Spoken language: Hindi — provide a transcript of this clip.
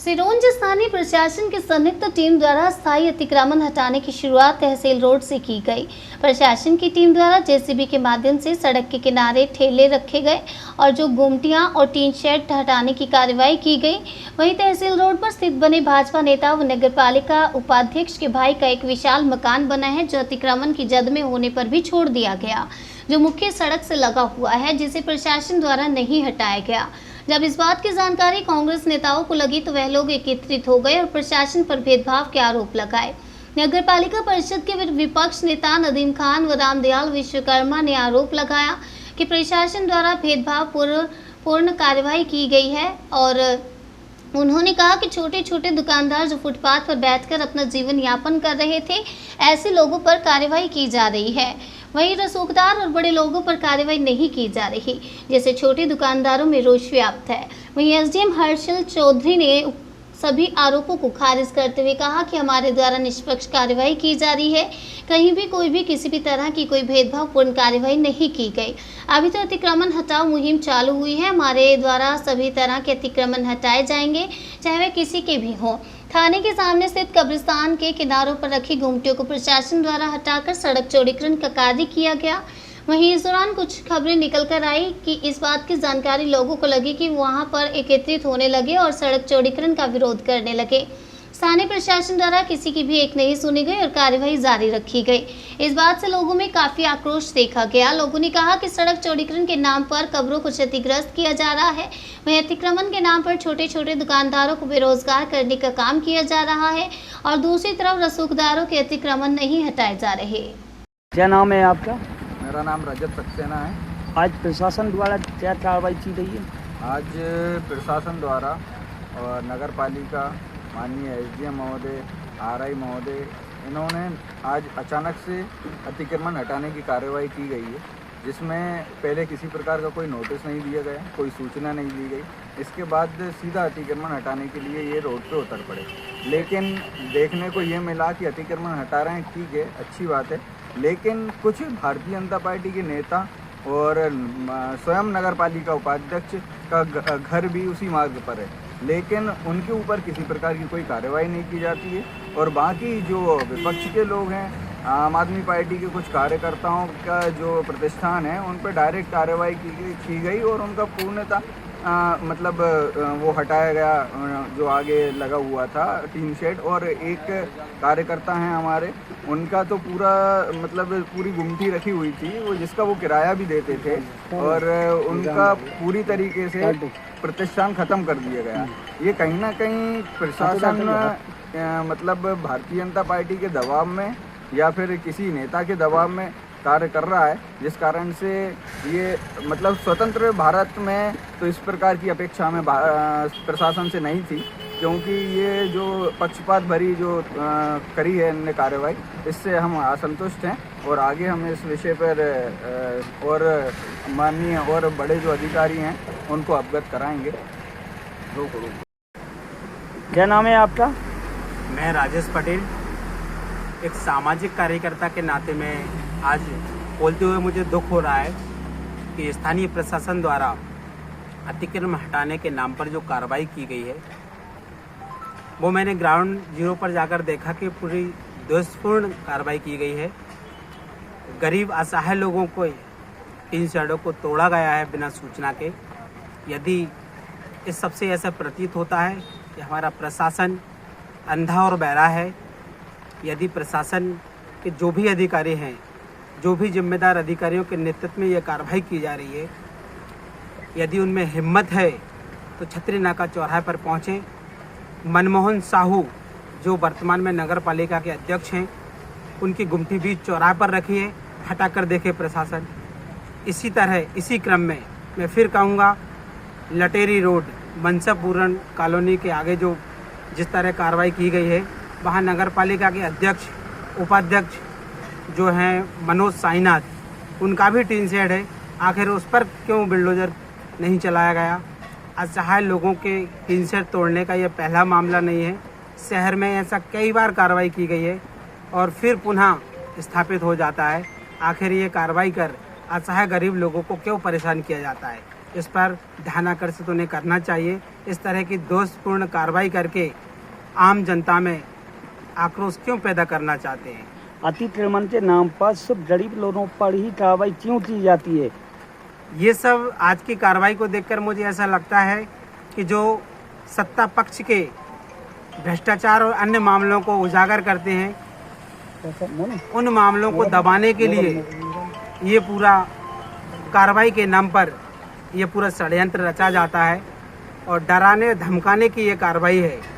सिरोंज स्थानीय प्रशासन की संयुक्त टीम द्वारा स्थायी अतिक्रमण हटाने की शुरुआत तहसील रोड से की गई। प्रशासन की टीम द्वारा जेसीबी के माध्यम से सड़क के किनारे ठेले रखे गए और जो गुमटियां और टीन शेड हटाने की कार्रवाई की गई। वहीं तहसील रोड पर स्थित बने भाजपा नेता व नगरपालिका उपाध्यक्ष के भाई का एक विशाल मकान बना है, जो अतिक्रमण की जद में होने पर भी छोड़ दिया गया, जो मुख्य सड़क से लगा हुआ है, जिसे प्रशासन द्वारा नहीं हटाया गया। जब इस बात की जानकारी कांग्रेस नेताओं को लगी तो वह लोग एकत्रित हो गए और प्रशासन पर भेदभाव के आरोप लगाए। नगरपालिका परिषद के विपक्ष नेता नदीम खान व रामदयाल विश्वकर्मा ने आरोप लगाया कि प्रशासन द्वारा भेदभाव पूर्ण कार्रवाई की गई है और उन्होंने कहा कि छोटे छोटे दुकानदार जो फुटपाथ पर बैठकर अपना जीवन यापन कर रहे थे, ऐसे लोगों पर कार्रवाई की जा रही है। वहीं रसूखदार और बड़े लोगों पर कार्रवाई नहीं की जा रही, जैसे छोटे दुकानदारों में रोष व्याप्त है। वहीं एसडीएम हर्षल चौधरी ने सभी आरोपों को खारिज करते हुए कहा कि हमारे द्वारा निष्पक्ष कार्रवाई की जा रही है, कहीं भी कोई भी किसी भी तरह की कोई भेदभावपूर्ण कार्रवाई नहीं की गई। अभी तो अतिक्रमण हटाओ मुहिम चालू हुई है, हमारे द्वारा सभी तरह के अतिक्रमण हटाए जाएंगे, चाहे वे किसी के भी हों। थाने के सामने स्थित कब्रिस्तान के किनारों पर रखी गुमटियों को प्रशासन द्वारा हटाकर सड़क चौड़ीकरण का कार्य किया गया। वहीं इस दौरान कुछ खबरें निकल कर आई कि इस बात की जानकारी लोगों को लगी कि वहां पर एकत्रित होने लगे और सड़क चौड़ीकरण का विरोध करने लगे। स्थानीय प्रशासन द्वारा किसी की भी एक नहीं सुनी गई और कार्यवाही जारी रखी गई। इस बात से लोगों में काफी आक्रोश देखा गया। लोगों ने कहा कि सड़क चौड़ीकरण के नाम पर कब्रों को क्षतिग्रस्त किया जा रहा है, वहीं अतिक्रमण के नाम पर छोटे छोटे दुकानदारों को बेरोजगार करने का काम किया जा रहा है और दूसरी तरफ रसूखदारों के अतिक्रमण नहीं हटाए जा रहे। क्या नाम है आपका? मेरा नाम रजत सक्सेना है। आज प्रशासन द्वारा क्या कार्रवाई की गई है? आज प्रशासन द्वारा और नगर पालिका माननीय एसडीएम महोदय, आरआई महोदय, इन्होंने आज अचानक से अतिक्रमण हटाने की कार्रवाई की गई है, जिसमें पहले किसी प्रकार का कोई नोटिस नहीं दिया गया, कोई सूचना नहीं दी गई। इसके बाद सीधा अतिक्रमण हटाने के लिए ये रोड पे उतर पड़े। लेकिन देखने को ये मिला कि अतिक्रमण हटा रहे हैं, ठीक है, अच्छी बात है, लेकिन कुछ भारतीय जनता पार्टी के नेता और स्वयं नगर पालिका उपाध्यक्ष का घर भी उसी मार्ग पर है, लेकिन उनके ऊपर किसी प्रकार की कोई कार्रवाई नहीं की जाती है। और बाकी जो विपक्ष के लोग हैं, आम आदमी पार्टी के कुछ कार्यकर्ताओं का जो प्रतिष्ठान है, उन पर डायरेक्ट कार्रवाई की गई और उनका पूर्णतः मतलब वो हटाया गया, जो आगे लगा हुआ था टीन शेड। और एक कार्यकर्ता हैं हमारे, उनका तो पूरा मतलब पूरी गुमटी रखी हुई थी, वो जिसका वो किराया भी देते थे, और उनका पूरी तरीके से प्रतिष्ठान ख़त्म कर दिया गया। ये कहीं ना कहीं प्रशासन मतलब भारतीय जनता पार्टी के दबाव में या फिर किसी नेता के दबाव में कार्य कर रहा है, जिस कारण से ये मतलब स्वतंत्र भारत में तो इस प्रकार की अपेक्षा हमें प्रशासन से नहीं थी, क्योंकि ये जो पक्षपात भरी जो करी है इनने कार्रवाई, इससे हम असंतुष्ट हैं और आगे हम इस विषय पर और माननीय और बड़े जो अधिकारी हैं उनको अवगत कराएंगे। क्या नाम है आपका? मैं राजेश पटेल। एक सामाजिक कार्यकर्ता के नाते में आज बोलते हुए मुझे दुख हो रहा है कि स्थानीय प्रशासन द्वारा अतिक्रमण हटाने के नाम पर जो कार्रवाई की गई है, वो मैंने ग्राउंड जीरो पर जाकर देखा कि पूरी दोषपूर्ण कार्रवाई की गई है। गरीब असहाय लोगों को इन शेडों को तोड़ा गया है बिना सूचना के। यदि इस सबसे ऐसा प्रतीत होता है कि हमारा प्रशासन अंधा और बहरा है, यदि प्रशासन के जो भी अधिकारी हैं, जो भी जिम्मेदार अधिकारियों के नेतृत्व में यह कार्रवाई की जा रही है, यदि उनमें हिम्मत है तो छतरी नाका चौराहे पर पहुँचें। मनमोहन साहू जो वर्तमान में नगर पालिका के अध्यक्ष हैं, उनकी गुमटी भी चौराहे पर रखी है, हटा कर देखे प्रशासन। इसी तरह इसी क्रम में मैं फिर कहूँगा, लटेरी रोड मनसापूरन कॉलोनी के आगे जो जिस तरह कार्रवाई की गई है, वहाँ नगर पालिका के अध्यक्ष उपाध्यक्ष जो हैं मनोज साईनाथ, उनका भी टीन शेड है, आखिर उस पर क्यों बिल्डोजर नहीं चलाया गया? असहाय लोगों के टीन शेड तोड़ने का यह पहला मामला नहीं है। शहर में ऐसा कई बार कार्रवाई की गई है और फिर पुनः स्थापित हो जाता है। आखिर ये कार्रवाई कर असहाय गरीब लोगों को क्यों परेशान किया जाता है? इस पर ध्यान आकर्षित उन्हें करना चाहिए। इस तरह की दोषपूर्ण कार्रवाई करके आम जनता में आक्रोश क्यों पैदा करना चाहते हैं? अतिक्रमण के नाम पर सिर्फ गरीब लोगों पर ही कार्रवाई क्यों की जाती है? ये सब आज की कार्रवाई को देखकर मुझे ऐसा लगता है कि जो सत्ता पक्ष के भ्रष्टाचार और अन्य मामलों को उजागर करते हैं, उन मामलों को दबाने के लिए ये पूरा कार्रवाई के नाम पर ये पूरा षड्यंत्र रचा जाता है और डराने धमकाने की ये कार्रवाई है।